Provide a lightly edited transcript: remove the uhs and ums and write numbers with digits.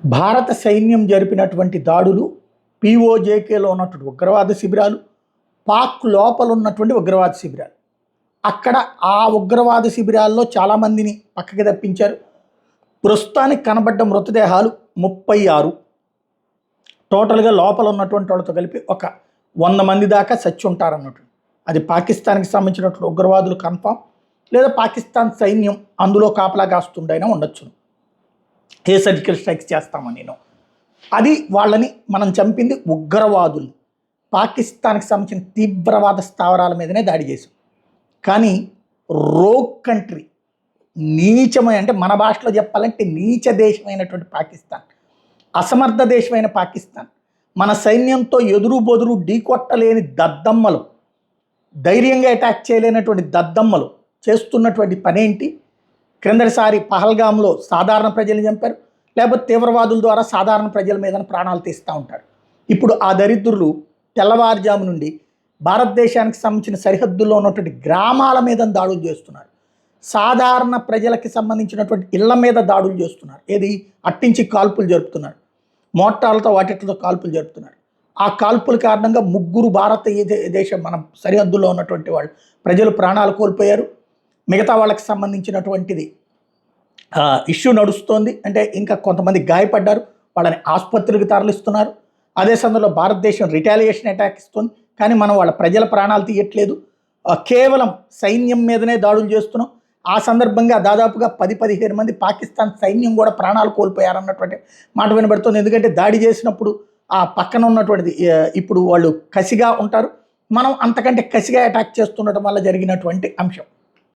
భారత సైన్యం జరిపినటువంటి దాడులు, పీఓజేకేలో ఉన్నటువంటి ఉగ్రవాద శిబిరాలు, పాక్ లోపల ఉన్నటువంటి ఉగ్రవాద శిబిరాలు. అక్కడ ఆ ఉగ్రవాద శిబిరాల్లో చాలామందిని పక్కకి తప్పించారు. ప్రస్తుతానికి కనబడ్డ మృతదేహాలు 36. టోటల్గా లోపల ఉన్నటువంటి వాళ్ళతో కలిపి ఒక 100 మంది దాకా చచ్చి ఉంటారన్నట్టు. అది పాకిస్తాన్కి సంబంధించినటువంటి ఉగ్రవాదులు కన్ఫామ్, లేదా పాకిస్తాన్ సైన్యం అందులో కాపలా కాస్తుండైనా ఉండొచ్చు. ఏ సర్జికల్ స్ట్రైక్స్ చేస్తామని నేను అది వాళ్ళని మనం చంపింది ఉగ్రవాదులు, పాకిస్తాన్కి సంబంధించిన తీవ్రవాద స్థావరాల మీదనే దాడి చేశాం. కానీ రోగ్ కంట్రీ, నీచమైన, అంటే మన భాషలో చెప్పాలంటే నీచ దేశమైనటువంటి పాకిస్తాన్, అసమర్థ దేశమైన పాకిస్తాన్, మన సైన్యంతో ఎదురు బొదురు ఢీకొట్టలేని దద్దమ్మలు, ధైర్యంగా అటాక్ చేయలేనటువంటి దద్దమ్మలు చేస్తున్నటువంటి పనేంటి? క్రిందటిసారి పహల్గామ్లో సాధారణ ప్రజల్ని చంపారు, లేకపోతే తీవ్రవాదుల ద్వారా సాధారణ ప్రజల మీద ప్రాణాలు తీస్తూ ఉంటారు. ఇప్పుడు ఆ దరిద్రులు తెల్లవారుజాము నుండి భారతదేశానికి సంబంధించిన సరిహద్దుల్లో ఉన్నటువంటి గ్రామాల మీద దాడులు చేస్తున్నారు. సాధారణ ప్రజలకి సంబంధించినటువంటి ఇళ్ల మీద దాడులు చేస్తున్నారు. ఏది అట్టించి కాల్పులు జరుపుతున్నారు, మోటార్లతో వాటితో కాల్పులు జరుపుతున్నారు. ఆ కాల్పుల కారణంగా 3 భారతదేశం మన సరిహద్దుల్లో ఉన్నటువంటి వాళ్ళు ప్రజలు ప్రాణాలు కోల్పోయారు. మిగతా వాళ్ళకి సంబంధించినటువంటిది ఇష్యూ నడుస్తోంది. అంటే ఇంకా కొంతమంది గాయపడ్డారు, వాళ్ళని ఆసుపత్రికి తరలిస్తున్నారు. అదే సమయంలో భారతదేశం రిటాలియేషన్ అటాక్ ఇస్తుంది, కానీ మనం వాళ్ళ ప్రజల ప్రాణాలు తీయట్లేదు, కేవలం సైన్యం మీదనే దాడులు చేస్తున్నాం. ఆ సందర్భంగా దాదాపుగా 10-15 మంది పాకిస్తాన్ సైన్యం కూడా ప్రాణాలు కోల్పోయారన్నటువంటి మాట వినబడుతుంది. ఎందుకంటే దాడి చేసినప్పుడు ఆ పక్కన ఉన్నటువంటిది ఇప్పుడు వాళ్ళు కసిగా ఉంటారు, మనం అంతకంటే కసిగా అటాక్ చేస్తుండటం వల్ల జరిగినటువంటి అంశం.